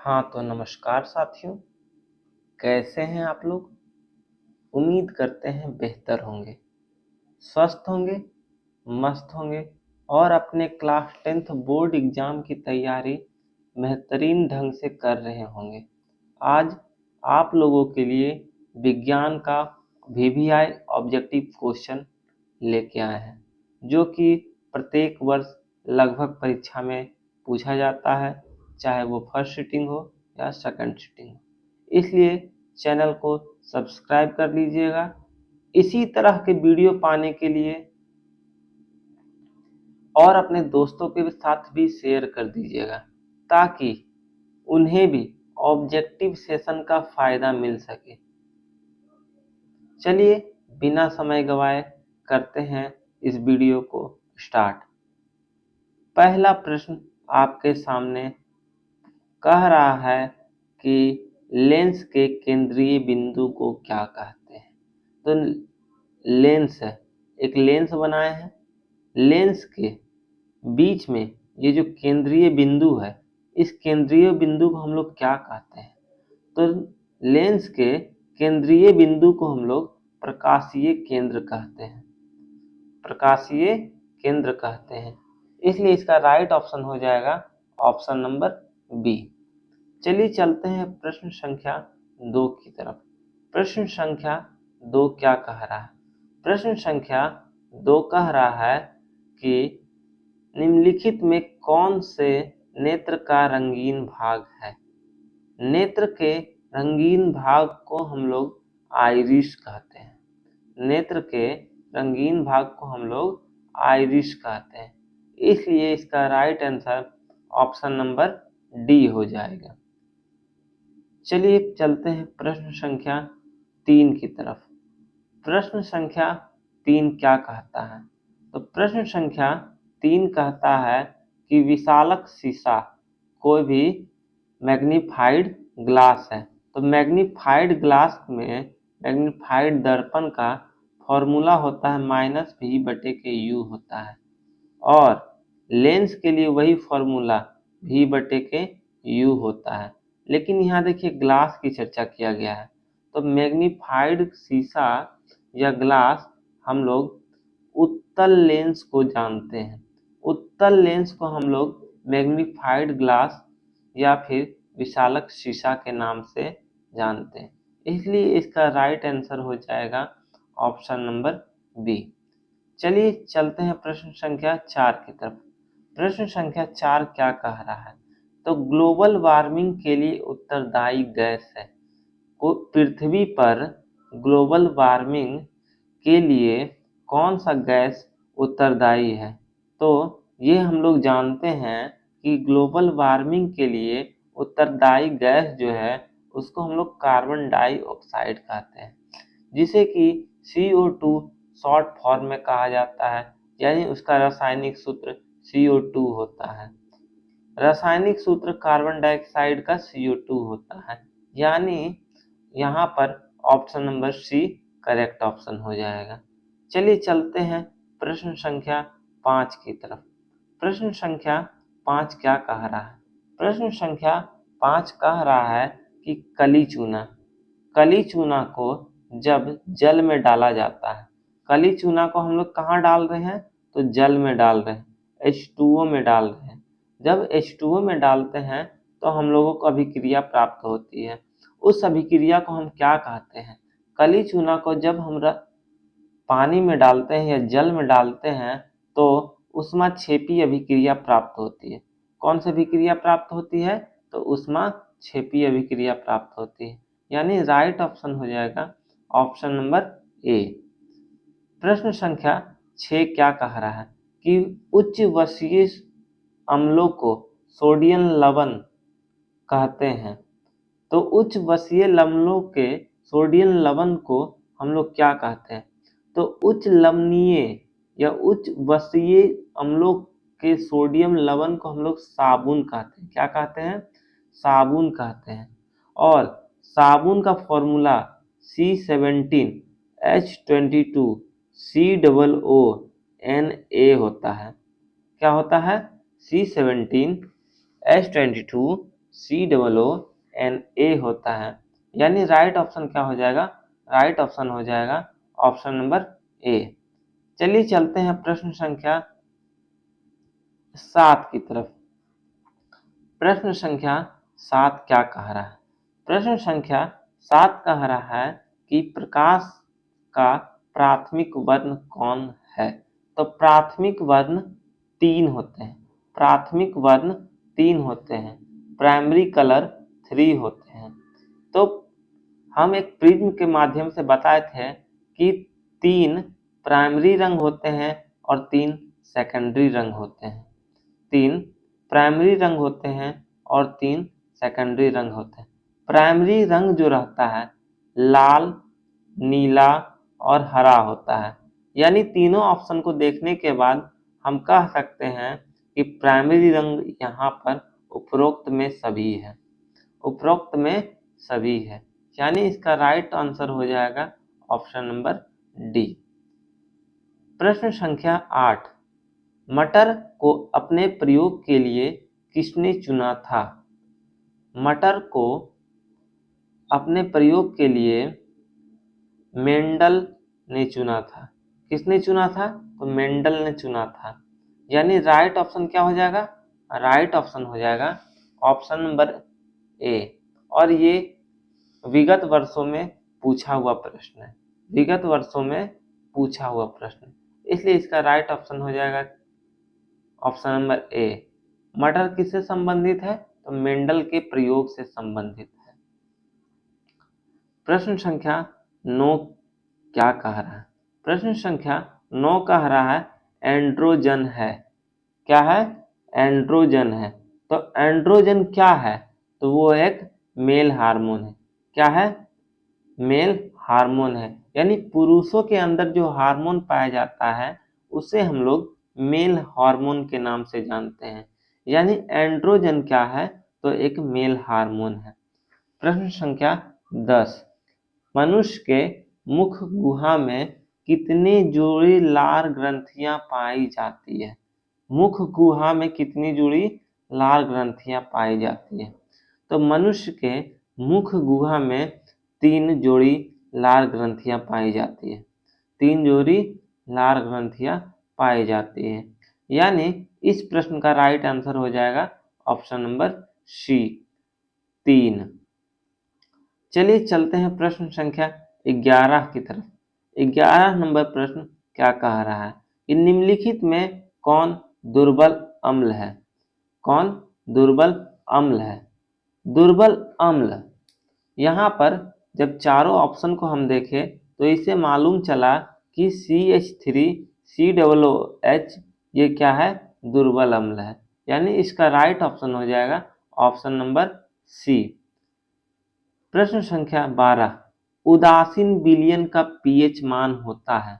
हाँ तो नमस्कार साथियों, कैसे हैं आप लोग। उम्मीद करते हैं बेहतर होंगे, स्वस्थ होंगे, मस्त होंगे और अपने क्लास 10th बोर्ड एग्जाम की तैयारी बेहतरीन ढंग से कर रहे होंगे। आज आप लोगों के लिए विज्ञान का वीवीआई ऑब्जेक्टिव क्वेश्चन लेके आए हैं, जो कि प्रत्येक वर्ष लगभग परीक्षा में पूछा जाता है, चाहे वो फर्स्ट सिटिंग हो या सेकंड सिटिंग हो। इसलिए चैनल को सब्सक्राइब कर लीजिएगा। इसी तरह के वीडियो पाने के लिए और अपने दोस्तों के साथ भी शेयर कर दीजिएगा, ताकि उन्हें भी ऑब्जेक्टिव सेशन का फायदा मिल सके। चलिए बिना समय गवाए करते हैं इस वीडियो को स्टार्ट। पहला प्रश्न आपके सामने कह रहा है कि लेंस के केंद्रीय बिंदु को क्या कहते हैं। तो लेंस है, एक लेंस बनाए हैं, लेंस के बीच में ये जो केंद्रीय बिंदु है, इस केंद्रीय बिंदु को हम लोग क्या कहते हैं। तो लेंस के केंद्रीय बिंदु को हम लोग प्रकाशीय केंद्र कहते हैं, प्रकाशीय केंद्र कहते हैं। इसलिए इसका राइट ऑप्शन हो जाएगा ऑप्शन नंबर बी। चलिए चलते हैं प्रश्न संख्या 2 की तरफ। प्रश्न संख्या 2 क्या कह रहा है। प्रश्न संख्या 2 कह रहा है कि निम्नलिखित में कौन से नेत्र का रंगीन भाग है। नेत्र के रंगीन भाग को हम लोग आइरिस कहते हैं। नेत्र के रंगीन भाग को हम लोग आइरिस कहते हैं। इसलिए इसका right answer option number D हो जाएगा। चलिए चलते हैं प्रश्न संख्या 3 की तरफ। प्रश्न संख्या 3 क्या कहता है। तो प्रश्न संख्या 3 कहता है कि विशालक शीशा कोई भी मैग्नीफाइड ग्लास है। तो मैग्नीफाइड ग्लास में मैग्नीफाइड दर्पण का फॉर्मूला होता है -v/u होता है, और लेंस के लिए वही फॉर्मूला v/u होता है। लेकिन यहाँ देखिए ग्लास की चर्चा किया गया है, तो मैग्नीफाइड शीशा या ग्लास हम लोग उत्तल लेंस को जानते हैं। उत्तल लेंस को हम लोग मैग्नीफाइड ग्लास या फिर विशालक शीशा के नाम से जानते हैं। इसलिए इसका राइट आंसर हो जाएगा ऑप्शन नंबर बी। चलिए चलते हैं प्रश्न संख्या 4 की तरफ। प्रश्न संख्या 4 क्या कह रहा है। तो ग्लोबल वार्मिंग के लिए उत्तरदायी गैस है। पृथ्वी पर ग्लोबल वार्मिंग के लिए कौन सा गैस उत्तरदायी है। तो ये हम लोग जानते हैं कि ग्लोबल वार्मिंग के लिए उत्तरदायी गैस जो है उसको हम लोग कार्बन डाइऑक्साइड कहते हैं, जिसे कि CO2 शॉर्ट फॉर्म में कहा जाता है, यानी उसका रासायनिक सूत्र CO2 होता है। रासायनिक सूत्र कार्बन डाइऑक्साइड का CO2 होता है, यानी यहाँ पर option number C correct option हो जाएगा। चलिए चलते हैं प्रश्न संख्या 5 की तरफ। प्रश्न संख्या 5 क्या कह रहा है। प्रश्न संख्या 5 कह रहा है कि कली चूना को जब जल में डाला जाता है। कली चूना को हम लोग कहाँ डाल रहे हैं, तो जल में डाल रहे हैं, H2O में डाल रहे हैं। जब H2O में डालते हैं तो हम लोगों को अभिक्रिया प्राप्त होती है। उस अभिक्रिया को हम क्या कहते हैं। कली चूना को जब हम पानी में डालते हैं या जल में डालते हैं तो ऊष्माक्षेपी अभिक्रिया प्राप्त होती है। कौन सी अभिक्रिया प्राप्त होती है, तो ऊष्माक्षेपी अभिक्रिया प्राप्त होती है, यानी राइट ऑप्शन हो जाएगा ऑप्शन नंबर ए। प्रश्न संख्या 6 क्या कह रहा है कि उच्च वसीय अम्लों को सोडियम लवण कहते हैं। तो उच्च वसीय अम्लों के सोडियम लवण को हम लोग क्या कहते हैं। तो उच्च लवणीय या उच्च वसीय अम्लों के सोडियम लवण को हम लोग साबुन कहते हैं। क्या कहते हैं, साबुन कहते हैं। और साबुन का फॉर्मूला C17H22COO होता है। क्या होता है, C17H22 COONA होता है। यानी राइट ऑप्शन क्या हो जाएगा? राइट ऑप्शन हो जाएगा ऑप्शन नंबर ए। चलिए चलते हैं प्रश्न संख्या 7 की तरफ। प्रश्न संख्या 7 क्या कह रहा है? प्रश्न संख्या 7 कह रहा है कि प्रकाश का प्राथमिक वर्ण कौन है? तो प्राथमिक वर्ण 3 होते हैं। प्राथमिक वर्ण 3 होते हैं। प्राइमरी कलर 3 होते हैं। तो हम एक प्रिज्म के माध्यम से बताए थे कि 3 प्राइमरी रंग होते हैं और 3 सेकेंडरी रंग होते हैं। 3 प्राइमरी रंग होते हैं और 3 सेकेंडरी रंग होते हैं। प्राइमरी रंग जो रहता है लाल, नीला और हरा होता है। यानी तीनों ऑप्शन को देखने के बाद हम कह सकते हैं कि प्राइमरी रंग यहाँ पर उपरोक्त में सभी है। उपरोक्त में सभी है, यानी इसका राइट आंसर हो जाएगा ऑप्शन नंबर डी। प्रश्न संख्या 8, मटर को अपने प्रयोग के लिए किसने चुना था? मटर को अपने प्रयोग के लिए मेंडल ने चुना था। किसने चुना था? तो मेंडल ने चुना था। यानी राइट ऑप्शन क्या हो जाएगा? राइट ऑप्शन हो जाएगा ऑप्शन नंबर ए। और ये विगत वर्षों में पूछा हुआ प्रश्न है। विगत वर्षों में पूछा हुआ प्रश्न, इसलिए इसका राइट ऑप्शन हो जाएगा ऑप्शन नंबर ए। मटर किससे संबंधित है? तो मेंडल के प्रयोग से संबंधित है। प्रश्न संख्या 9 क्या कह रहा है? प्रश्न संख्या 9 कह रहा है एंड्रोजन है। क्या है? एंड्रोजन है। तो एंड्रोजन क्या है? तो वो एक मेल हार्मोन है। क्या है? मेल हार्मोन है। यानी पुरुषों के अंदर जो हार्मोन पाया जाता है उसे हम लोग मेल हार्मोन के नाम से जानते हैं। यानी एंड्रोजन क्या है? तो एक मेल हार्मोन है। प्रश्न संख्या 10, मनुष्य के मुख गुहा में कितनी जोड़ी लार ग्रंथियां पाई जाती है? मुख गुहा में कितनी जोड़ी लार ग्रंथियां पाई जाती है? तो मनुष्य के मुख गुहा में 3 जोड़ी लार ग्रंथियां पाई जाती है। 3 जोड़ी लार ग्रंथियां पाई जाती है। यानी इस प्रश्न का राइट आंसर हो जाएगा ऑप्शन नंबर सी, 3। चलिए चलते हैं प्रश्न संख्या 11 की तरफ। 11 नंबर प्रश्न क्या कह रहा है कि निम्नलिखित में कौन दुर्बल अम्ल है? कौन दुर्बल अम्ल है? दुर्बल अम्ल, यहाँ पर जब चारों ऑप्शन को हम देखें तो इसे मालूम चला कि CH3COOH ये क्या है? दुर्बल अम्ल है। यानी इसका राइट ऑप्शन हो जाएगा ऑप्शन नंबर सी। प्रश्न संख्या 12, उदासीन विलयन का पीएच मान होता है।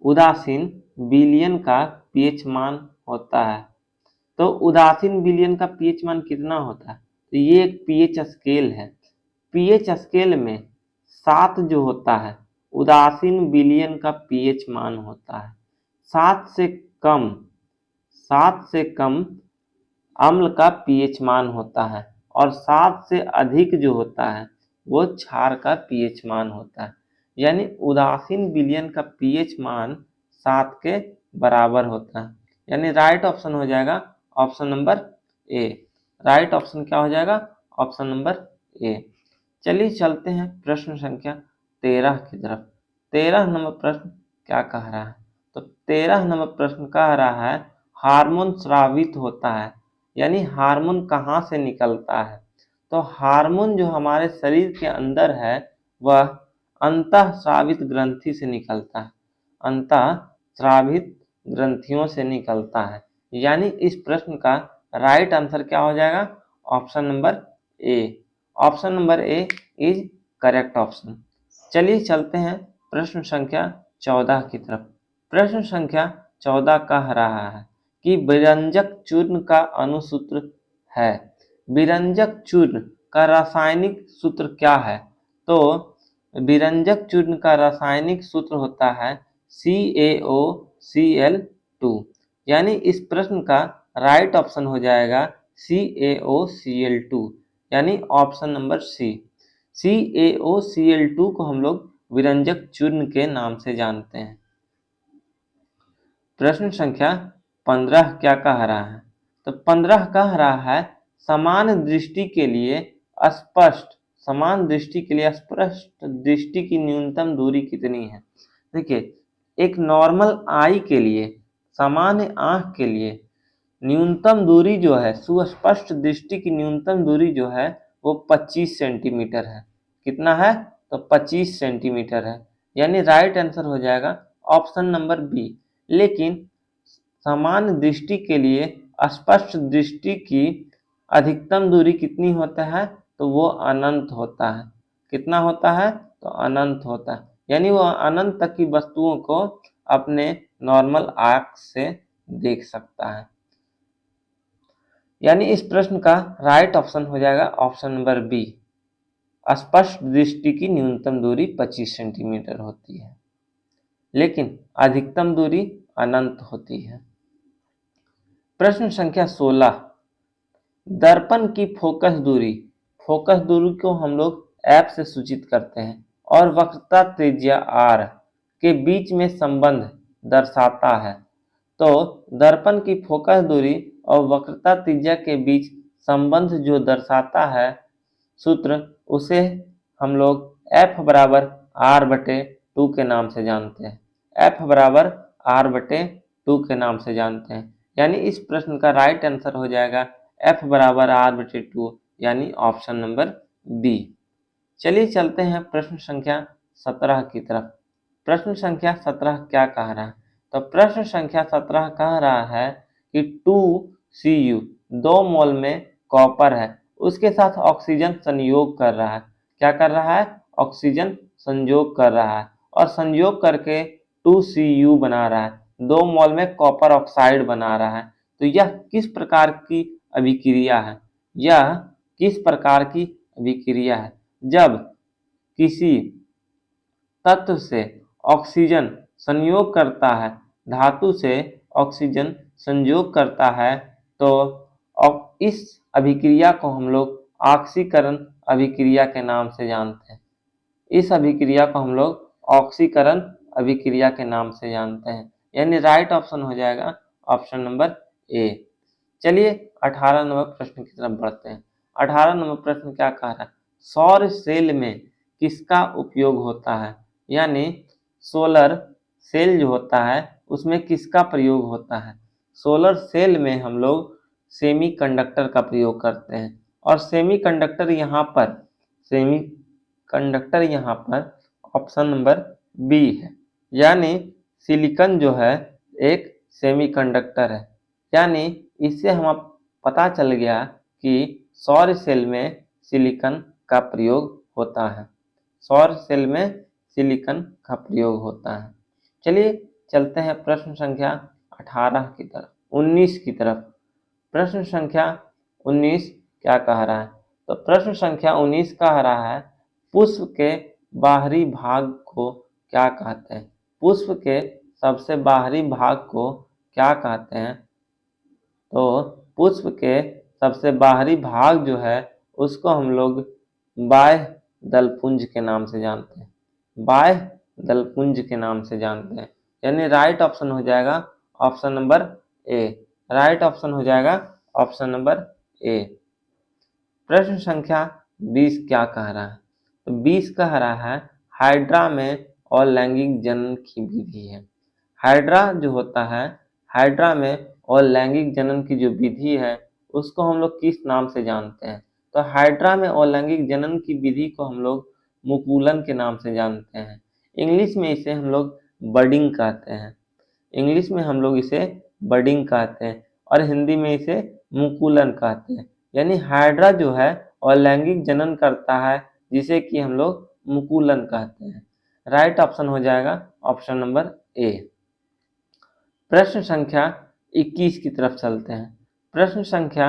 उदासीन विलयन का पीएच मान होता है। तो उदासीन विलयन का पीएच मान कितना होता है? तो ये एक पीएच स्केल है। पीएच स्केल में 7 जो होता है उदासीन विलयन का पीएच मान होता है। 7 से कम अम्ल का पीएच मान होता है और 7 से अधिक जो होता है वो क्षार का पीएच मान होता है। यानी उदासीन विलयन का पीएच मान 7 के बराबर होता है। यानी राइट ऑप्शन हो जाएगा option number A. Right option क्या हो जाएगा? Option number A. चलिए चलते हैं प्रश्न संख्या 13 की तरफ। 13 नंबर प्रश्न क्या कह रहा है? तो 13 नंबर प्रश्न कह रहा है हार्मोन स्रावित होता है। यानी हार्मोन कहाँ से निकलता है? तो हार्मोन जो हमारे शरीर के अंदर है वह अंतःस्रावित ग्रंथि से निकलता है। अंतःस्रावित ग्रंथियों से निकलता है। यानी इस प्रश्न का राइट आंसर क्या हो जाएगा? Option number A. Option number A is correct option. चलिए चलते हैं प्रश्न संख्या 14 की तरफ। प्रश्न संख्या 14 कह रहा है कि विरंजक चूर्ण का अणुसूत्र है। विरंजक चूर्ण का रासायनिक सूत्र क्या है? तो विरंजक चूर्ण का रासायनिक सूत्र होता है CaOCl2। यानी इस प्रश्न का राइट ऑप्शन हो जाएगा CaOCl2, यानी ऑप्शन नंबर सी। CaOCl2 को हम लोग विरंजक चूर्ण के नाम से जानते हैं। प्रश्न संख्या 15 क्या कह रहा है? तो 15 कह रहा है समान दृष्टि के लिए स्पष्ट दृष्टि की न्यूनतम दूरी कितनी है? देखिए, एक नॉर्मल आई के लिए, सामान्य आंख के लिए न्यूनतम दूरी जो है, सुस्पष्ट दृष्टि की न्यूनतम दूरी जो है वो 25 सेंटीमीटर है। कितना है? तो 25 सेंटीमीटर है, यानी राइट आंसर हो जाएगा ऑप्शन नंबर बी। लेकिन सामान्य दृष्टि के लिए स्पष्ट दृष्टि की अधिकतम दूरी कितनी होता है? तो वो अनंत होता है। कितना होता है? तो अनंत होता है, यानी वो अनंत तक की वस्तुओं को अपने नॉर्मल आंख से देख सकता है। यानी इस प्रश्न का राइट ऑप्शन हो जाएगा ऑप्शन नंबर बी। स्पष्ट दृष्टि की न्यूनतम दूरी 25 सेंटीमीटर होती है, लेकिन अधिकतम दूरी अनंत होती है। प्रश्न संख्या 16, दर्पण की फोकस दूरी को हम लोग एफ से सूचित करते हैं और वक्रता त्रिज्या r के बीच में संबंध दर्शाता है। तो दर्पण की फोकस दूरी और वक्रता त्रिज्या के बीच संबंध जो दर्शाता है सूत्र, उसे हम लोग F बराबर r/2 के नाम से जानते हैं। F बराबर r/2 के नाम से जानते हैं, यानी इस प्रश्न का राइट आंसर हो जाएगा F बराबर r/2, यानी ऑप्शन नंबर बी। चलिए चलते हैं प्रश्न संख्या 17 की तरफ। प्रश्न संख्या 17 क्या कह रहा है? तो प्रश्न संख्या 17 कह रहा है कि 2Cu 2 मोल में कॉपर है, उसके साथ ऑक्सीजन संयोग कर रहा है। क्या कर रहा है? ऑक्सीजन संयोग कर रहा है, और संयोग करके 2Cu बना रहा है, 2 मोल में कॉपर ऑक्साइड बना रहा है। तो यह किस प्रकार की अभिक्रिया है? यह किस प्रकार की अभिक्रिया है? जब किसी तत्व से ऑक्सीजन संयोग करता है, धातु से ऑक्सीजन संयोग करता है, तो इस अभिक्रिया को हम लोग ऑक्सीकरण अभिक्रिया के नाम से जानते हैं। इस अभिक्रिया को हम लोग ऑक्सीकरण अभिक्रिया के नाम से जानते हैं, यानी राइट ऑप्शन हो जाएगा ऑप्शन नंबर ए। चलिए 18 नंबर प्रश्न की तरफ बढ़ते हैं। 18 नंबर प्रश्न क्या कह रहा है? सौर सेल में किसका उपयोग होता है? यानी सोलर सेल जो होता है उसमें किसका प्रयोग होता है? सोलर सेल में हम लोग सेमीकंडक्टर का प्रयोग करते हैं, और सेमीकंडक्टर यहाँ पर ऑप्शन नंबर बी है, यानी सिलिकॉन जो है एक सेमीकंडक्टर है। यानी इससे हम पता चल गया कि सौर सेल में सिलिकॉन का प्रयोग होता है। सौर सेल में सिलिकॉन का प्रयोग होता है। चलिए चलते हैं प्रश्न संख्या 18 की तरफ, 19 की तरफ। प्रश्न संख्या 19 क्या कह रहा है? तो प्रश्न संख्या 19 कह रहा है पुष्प के बाहरी भाग को क्या कहते हैं? पुष्प के सबसे बाहरी भाग को क्या कहते हैं? तो पुष्प के सबसे बाहरी भाग जो है उसको हम लोग बाह्य दलपुंज के नाम से जानते हैं। बाह्य दलपुंज के नाम से जानते हैं, यानी राइट ऑप्शन हो जाएगा option number A. Right option हो जाएगा ऑप्शन नंबर ए। प्रश्न संख्या 20 क्या कह रहा है? तो 20 कह रहा है हाइड्रा में अलैंगिक जनन की विधि है। हाइड्रा जो होता है, हाइड्रा में और लैंगिक जनन की जो विधि है उसको हम लोग किस नाम से जानते हैं? तो हाइड्रा में और लैंगिक जनन की विधि को हम लोग मुकुलन के नाम से जानते हैं। इंग्लिश में इसे हम लोग बडिंग कहते हैं। इंग्लिश में हम लोग इसे बडिंग कहते हैं, और हिंदी में इसे मुकुलन कहते हैं। यानी हाइड्रा जो है और लैंगिक जनन करता है, जिसे कि हम लोग मुकुलन कहते हैं। राइट ऑप्शन हो जाएगा ऑप्शन नंबर ए। प्रश्न संख्या 21 की तरफ चलते हैं। प्रश्न संख्या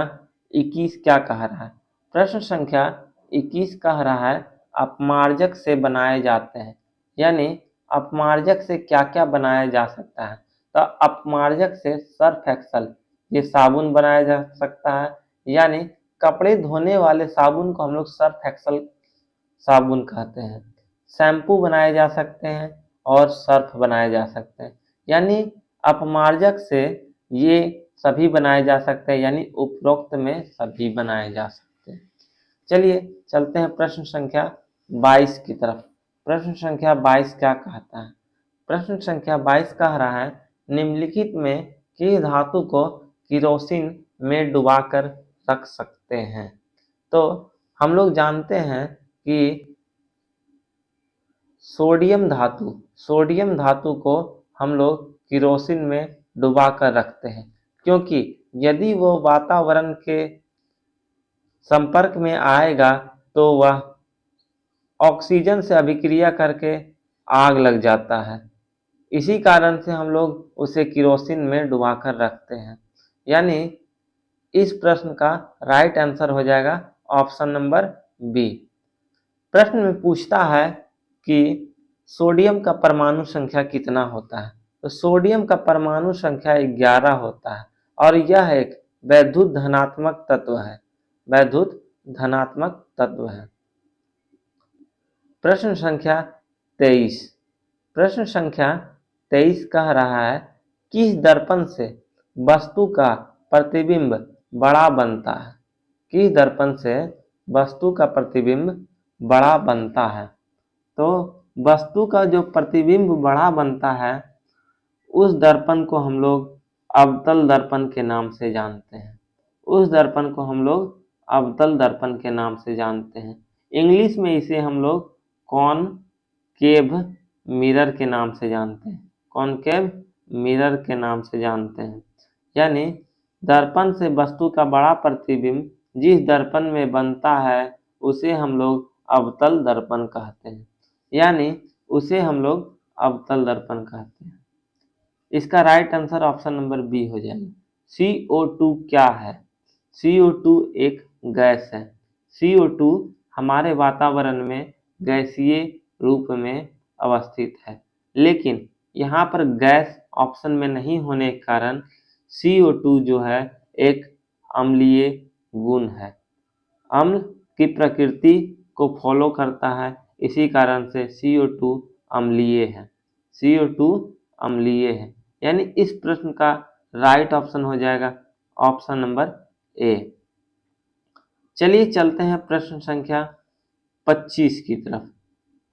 21 क्या कह रहा है? प्रश्न संख्या 21 कह रहा है अपमार्जक से बनाए जाते हैं। यानी अपमार्जक से क्या क्या बनाया जा सकता है? तो अपमार्जक से सर्फ एक्सल, ये साबुन बनाया जा सकता है, यानी कपड़े धोने वाले साबुन को हम लोग सर्फ एक्सल साबुन कहते हैं। शैम्पू बनाए जा सकते हैं और सर्फ बनाए जा सकते हैं, यानी अपमार्जक से ये सभी बनाए जा सकते हैं, यानी उपरोक्त में सभी बनाए जा सकते हैं। चलिए चलते हैं प्रश्न संख्या 22 की तरफ। प्रश्न संख्या 22 क्या कहता है? प्रश्न संख्या 22 कह रहा है, निम्नलिखित में किस धातु को किरोसिन में डुबाकर रख सकते हैं? तो हम लोग जानते हैं कि सोडियम धातु को हम लोग किरोसिन में डुबा कर रखते हैं, क्योंकि यदि वो वातावरण के संपर्क में आएगा तो वह ऑक्सीजन से अभिक्रिया करके आग लग जाता है। इसी कारण से हम लोग उसे किरोसिन में डुबा कर रखते हैं, यानी इस प्रश्न का राइट आंसर हो जाएगा ऑप्शन नंबर बी। प्रश्न में पूछता है कि सोडियम का परमाणु संख्या कितना होता है? तो सोडियम का परमाणु संख्या 11 होता है और यह एक वैद्युत धनात्मक तत्व है। वैद्युत धनात्मक तत्व है। प्रश्न संख्या 23। प्रश्न संख्या 23 कह रहा है, किस दर्पण से वस्तु का प्रतिबिंब बड़ा बनता है? किस दर्पण से वस्तु का प्रतिबिंब बड़ा बनता है? तो वस्तु का जो प्रतिबिंब बड़ा बनता है उस दर्पण को हम लोग अवतल दर्पण के नाम से जानते हैं। उस दर्पण को हम लोग अवतल दर्पण के नाम से जानते हैं। इंग्लिश में इसे हम लोग कॉनकेव मिरर के नाम से जानते हैं। कॉनकेव मिरर के नाम से जानते हैं, यानी दर्पण से वस्तु का बड़ा प्रतिबिंब जिस दर्पण में बनता है उसे हम लोग अवतल दर्पण कहते हैं, यानी उसे हम लोग अवतल दर्पण कहते हैं। इसका right answer option number B हो जाएगा। CO2 क्या है? CO2 एक गैस है। CO2 हमारे वातावरण में गैसीय रूप में अवस्थित है, लेकिन यहाँ पर गैस ऑप्शन में नहीं होने के कारण CO2 जो है एक अम्लीय गुण है। अम्ल की प्रकृति को फॉलो करता है, इसी कारण से CO2 अम्लीय है। CO2 अम्लीय है, यानी इस प्रश्न का राइट ऑप्शन हो जाएगा ऑप्शन नंबर ए। चलिए चलते हैं प्रश्न संख्या 25 की तरफ।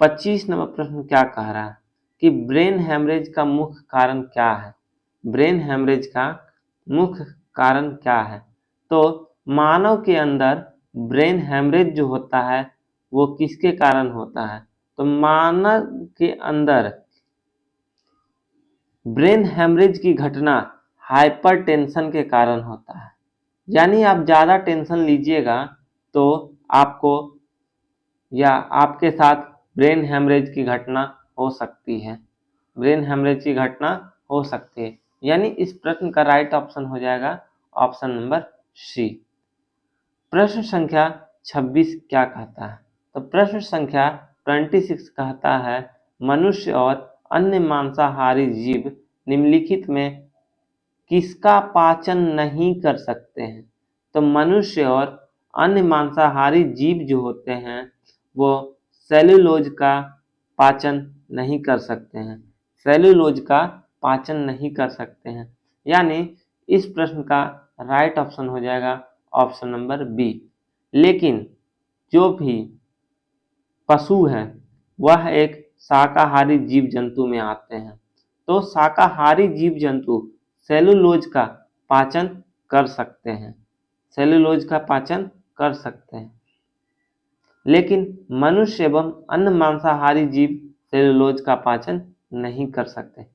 25 नंबर प्रश्न क्या कह रहा है कि ब्रेन हैमरेज का मुख्य कारण क्या है? ब्रेन हैमरेज का मुख्य कारण क्या है? तो मानव के अंदर ब्रेन हैमरेज जो होता है वो किसके कारण होता है? तो मानव के अंदर ब्रेन हैमरेज की घटना हाइपरटेंशन के कारण होता है, यानी आप ज़्यादा टेंशन लीजिएगा तो आपको या आपके साथ ब्रेन हैमरेज की घटना हो सकती है। ब्रेन हैमरेज की घटना हो सकती है, यानी इस प्रश्न का राइट ऑप्शन हो जाएगा ऑप्शन नंबर सी। प्रश्न संख्या 26 क्या कहता है? तो प्रश्न संख्या 26 कहता है, मनुष्य और अन्य मांसाहारी जीव निम्नलिखित में किसका पाचन नहीं कर सकते हैं? तो मनुष्य और अन्य मांसाहारी जीव जो होते हैं वो सेल्यूलोज का पाचन नहीं कर सकते हैं। सेल्यूलोज का पाचन नहीं कर सकते हैं, यानी इस प्रश्न का राइट ऑप्शन हो जाएगा ऑप्शन नंबर बी। लेकिन जो भी पशु है वह एक शाकाहारी जीव जंतु में आते हैं, तो शाकाहारी जीव जंतु सेलुलोज का पाचन कर सकते हैं। सेलुलोज का पाचन कर सकते हैं, लेकिन मनुष्य एवं अन्य मांसाहारी जीव सेलुलोज का पाचन नहीं कर सकते।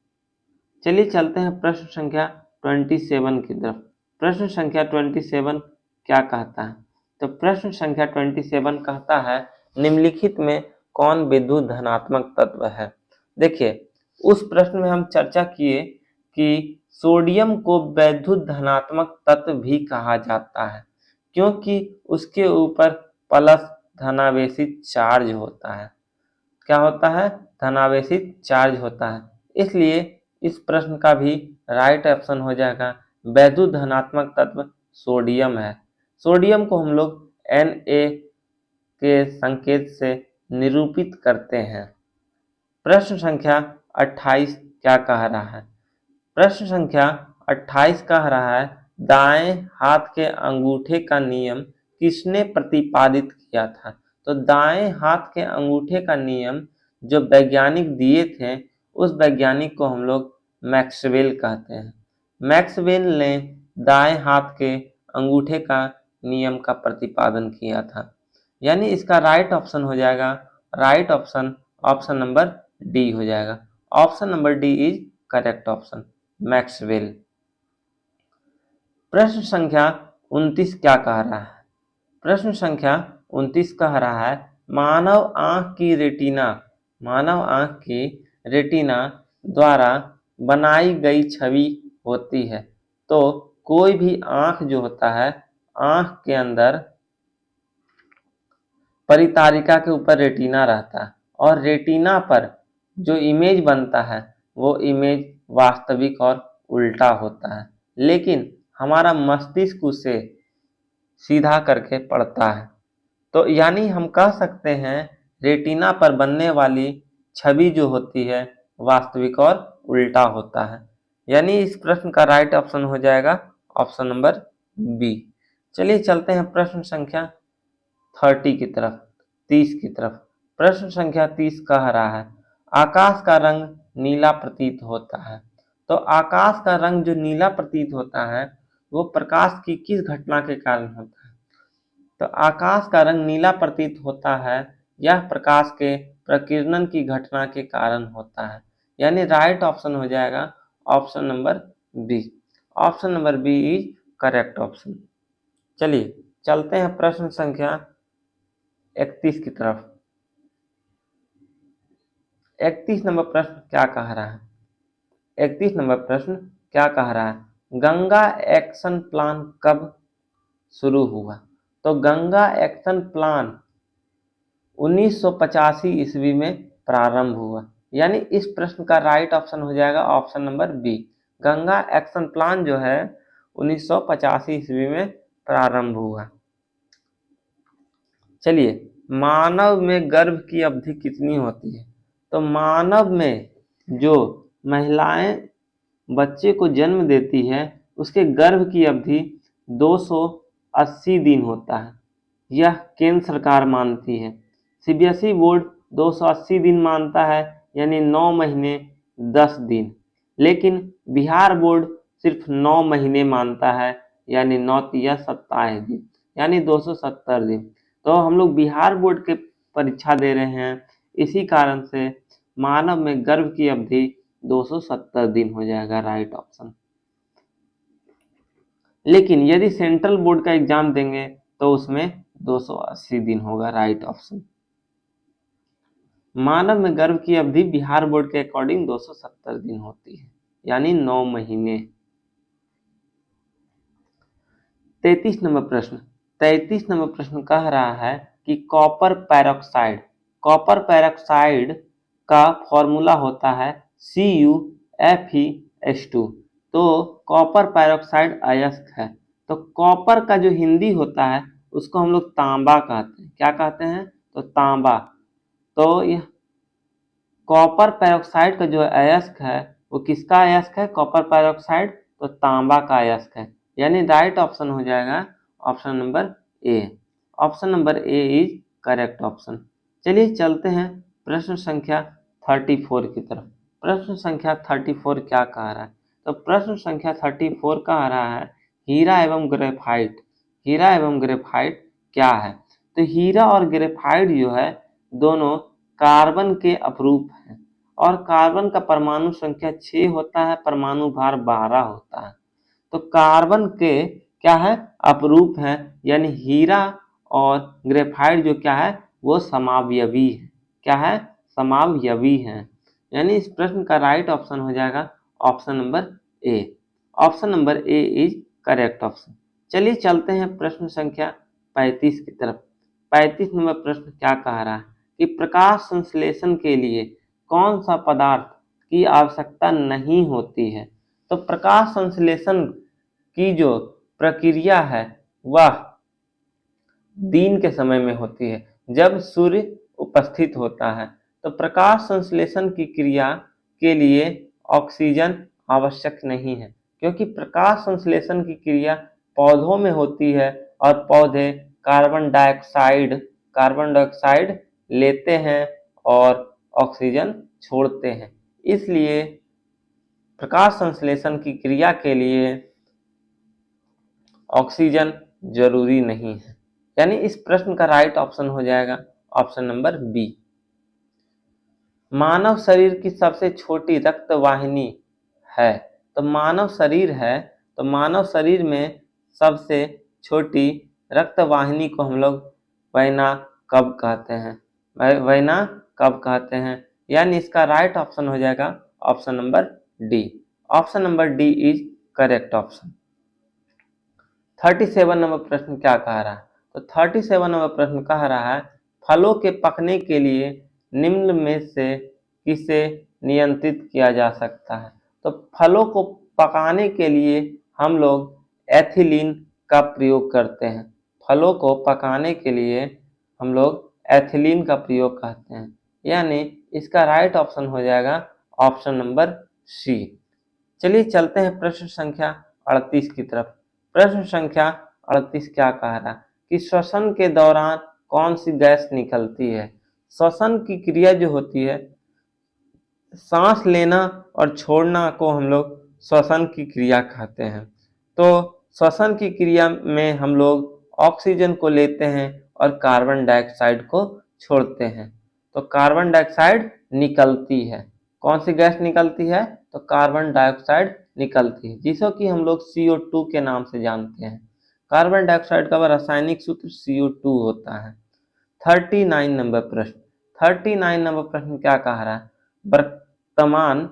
चलिए चलते हैं प्रश्न संख्या 27 की तरफ। प्रश्न संख्या 27 क्या कहता है? तो प्रश्न संख्या 27 कहता है, निम्नलिखित में कौन विद्युत धनात्मक तत्व है? देखिए, उस प्रश्न में हम चर्चा किए कि सोडियम को वैद्युत धनात्मक तत्व भी कहा जाता है, क्योंकि उसके ऊपर प्लस धनावेशित चार्ज होता है। क्या होता है? धनावेशित चार्ज होता है। इसलिए इस प्रश्न का भी राइट ऑप्शन हो जाएगा वैद्युत धनात्मक तत्व सोडियम है। सोडियम को हम लोग Na के संकेत से निरूपित करते हैं। प्रश्न संख्या 28 क्या कह रहा है? प्रश्न संख्या 28 कह रहा है, दाएं हाथ के अंगूठे का नियम किसने प्रतिपादित किया था? तो दाएं हाथ के अंगूठे का नियम जो वैज्ञानिक दिए थे, उस वैज्ञानिक को हम लोग मैक्सवेल कहते हैं। मैक्सवेल ने दाएं हाथ के अंगूठे का नियम का प्रतिपादन किया था। यानी इसका राइट ऑप्शन हो जाएगा, right option option number D हो जाएगा। Option number D is correct option, Maxwell. प्रश्न संख्या 29 क्या कह रहा है? प्रश्न संख्या 29 कह रहा है, मानव आंख की रेटिना द्वारा बनाई गई छवि होती है। तो कोई भी आंख जो होता है, आंख के अंदर परितारिका के ऊपर रेटिना रहता है और रेटिना पर जो इमेज बनता है वो इमेज वास्तविक और उल्टा होता है, लेकिन हमारा मस्तिष्क उसे सीधा करके पढ़ता है। तो यानी हम कह सकते हैं रेटिना पर बनने वाली छवि जो होती है वास्तविक और उल्टा होता है। यानी इस प्रश्न का राइट ऑप्शन हो जाएगा ऑप्शन नंबर बी। चलिए चलते हैं प्रश्न संख्या 30 की तरफ, 30 की तरफ। प्रश्न संख्या 30 कह रहा है, आकाश का रंग नीला प्रतीत होता है। तो आकाश का रंग जो नीला प्रतीत होता है वो प्रकाश की किस घटना के कारण होता है? तो आकाश का रंग नीला प्रतीत होता है, यह प्रकाश के प्रकीर्णन की घटना के कारण होता है। यानी राइट ऑप्शन हो जाएगा option number B. Option number B is correct option. चलिए चलते हैं प्रश्न संख्या 31 की तरफ। 31 नंबर प्रश्न क्या कह रहा है? 31 नंबर प्रश्न क्या कह रहा है, गंगा एक्शन प्लान कब शुरू हुआ? तो गंगा एक्शन प्लान 1985 ईस्वी में प्रारंभ हुआ। यानी इस प्रश्न का राइट ऑप्शन हो जाएगा option number B. Ganga action plan जो है 1985 ईस्वी में प्रारंभ हुआ। चलिए, मानव में गर्भ की अवधि कितनी होती है? तो मानव में जो महिलाएं बच्चे को जन्म देती है उसके गर्भ की अवधि 280 दिन होता है, यह केंद्र सरकार मानती है। सीबीएसई बोर्ड 280 दिन मानता है, यानी 9 महीने 10 दिन। लेकिन बिहार बोर्ड सिर्फ 9 महीने मानता है, यानी 9 तिया 27 दिन, यानी 270 दिन। तो हम लोग बिहार बोर्ड के परीक्षा दे रहे हैं, इसी कारण से मानव में गर्भ की अवधि 270 दिन हो जाएगा राइट ऑप्शन। लेकिन यदि सेंट्रल बोर्ड का एग्जाम देंगे तो उसमें 280 दिन होगा राइट ऑप्शन। मानव में गर्भ की अवधि बिहार बोर्ड के अकॉर्डिंग 270 दिन होती है, यानी 9 महीने। 33 नंबर प्रश्न, 33 नंबर प्रश्न कह रहा है कि कॉपर पैरोक्साइड का फॉर्मूला होता है CuFeS2। तो कॉपर पैरोक्साइड अयस्क है। तो कॉपर का जो हिंदी होता है उसको हम लोग तांबा कहते हैं। क्या कहते हैं? तो तांबा। तो यह कॉपर पैरोक्साइड का जो अयस्क है वो किसका अयस्क है? कॉपर पैरोक्साइड, तो तांबा का अयस्क है। यानी राइट ऑप्शन हो जाएगा option number A. Option number A is correct option. चलिए चलते हैं प्रश्न संख्या 34 की तरफ। प्रश्न संख्या 34 क्या कह रहा है? तो प्रश्न संख्या 34 कह रहा है, हीरा एवं ग्रेफाइट क्या है? तो हीरा और ग्रेफाइट जो है दोनों कार्बन के अपरूप हैं और कार्बन का परमाणु संख्या 6 होता है, परमाणु भार 12 होता है। तो कार्बन के क्या है? अपरूप हैं, यानी हीरा और ग्रेफाइट जो क्या है वो समावयवी है। क्या है? समावयवी है। यानी इस प्रश्न का राइट ऑप्शन हो जाएगा option number A. Option number A is correct option. चलिए चलते हैं प्रश्न संख्या 35 की तरफ। 35 नंबर प्रश्न क्या कह रहा है कि प्रकाश संश्लेषण के लिए कौन सा पदार्थ की आवश्यकता नहीं होती है? तो प्रकाश संश्लेषण की जो प्रक्रिया है वह दिन के समय में होती है, जब सूर्य उपस्थित होता है। तो प्रकाश संश्लेषण की क्रिया के लिए ऑक्सीजन आवश्यक नहीं है, क्योंकि प्रकाश संश्लेषण की क्रिया पौधों में होती है और पौधे कार्बन डाइऑक्साइड लेते हैं और ऑक्सीजन छोड़ते हैं। इसलिए प्रकाश संश्लेषण की क्रिया के लिए ऑक्सीजन जरूरी नहीं है। यानी इस प्रश्न का राइट ऑप्शन हो जाएगा ऑप्शन नंबर बी। मानव शरीर की सबसे छोटी रक्त वाहिनी है। तो मानव शरीर है, तो मानव शरीर में सबसे छोटी रक्त वाहिनी को हम लोग वेना कब कहते हैं, वेना कब कहते हैं। यानी इसका राइट ऑप्शन हो जाएगा option number D. Option number D is correct option. 37 number प्रश्न क्या कह रहा है? तो 37 नंबर प्रश्न कह रहा है फलों के पकने के लिए निम्न में से किसे नियंत्रित किया जा सकता है? तो फलों को पकाने के लिए हम लोग एथिलीन का प्रयोग करते हैं। फलों को पकाने के लिए हम लोग एथिलीन का प्रयोग करते हैं। यानी इसका राइट ऑप्शन हो जाएगा ऑप्शन नंबर सी। चलिए चलते हैं प्रश्न संख्या 38 की तरफ। प्रश्न संख्या 38 क्या कह रहा है कि श्वसन के दौरान कौन सी गैस निकलती है? श्वसन की क्रिया जो होती है, सांस लेना और छोड़ना को हम लोग श्वसन की क्रिया कहते हैं। तो श्वसन की क्रिया में हम लोग ऑक्सीजन को लेते हैं और कार्बन डाइऑक्साइड को छोड़ते हैं। तो कार्बन डाइऑक्साइड निकलती है। कौन सी गैस निकलती है? तो कार्बन डाइऑक्साइड निकलती है, जिसको कि हम लोग CO2 के नाम से जानते हैं। कार्बन डाइऑक्साइड का रासायनिक सूत्र CO2 होता है। 39 नंबर प्रश्न। 39 नंबर प्रश्न क्या कह रहा है? वर्तमान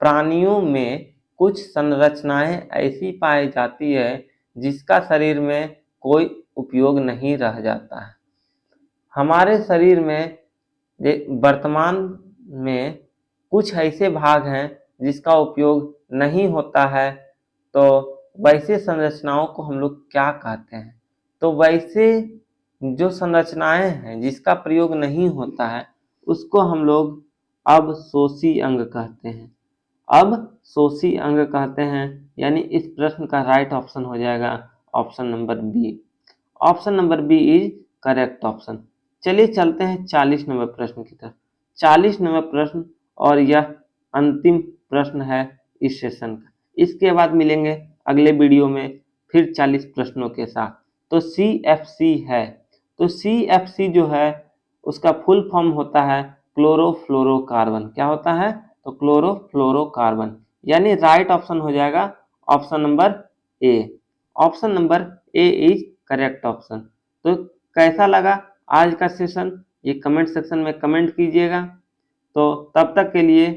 प्राणियों में कुछ संरचनाएं ऐसी पाई जाती है जिसका शरीर में कोई उपयोग नहीं रह जाता है। हमारे शरीर में वर्तमान में कुछ ऐसे भाग हैं जिसका उपयोग नहीं होता है। तो वैसे संरचनाओं को हम लोग क्या कहते हैं? तो वैसे जो संरचनाएं हैं जिसका प्रयोग नहीं होता है उसको हम लोग अवशोषी अंग कहते हैं। अवशोषी अंग कहते हैं। यानी इस प्रश्न का राइट ऑप्शन हो जाएगा option number B. Option number B is correct option. चलिए चलते हैं 40 नंबर प्रश्न की तरफ। 40 नंबर प्रश्न और यह अंतिम प्रश्न है इस सेशन का। इसके बाद मिलेंगे अगले वीडियो में फिर 40 प्रश्नों के साथ। तो CFC है, तो CFC जो है उसका फुल फॉर्म होता है क्लोरोफ्लोरोकार्बन। क्या होता है? तो क्लोरोफ्लोरोकार्बन। यानी राइट ऑप्शन हो जाएगा option number A. Option number A is correct option. तो कैसा लगा आज का सेशन, ये कमेंट सेक्शन में कमेंट कीजिएगा। तो तब तक के लिए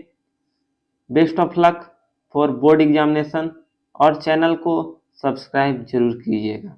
best of luck for board examination और चैनल को सब्सक्राइब जरूर कीजिएगा।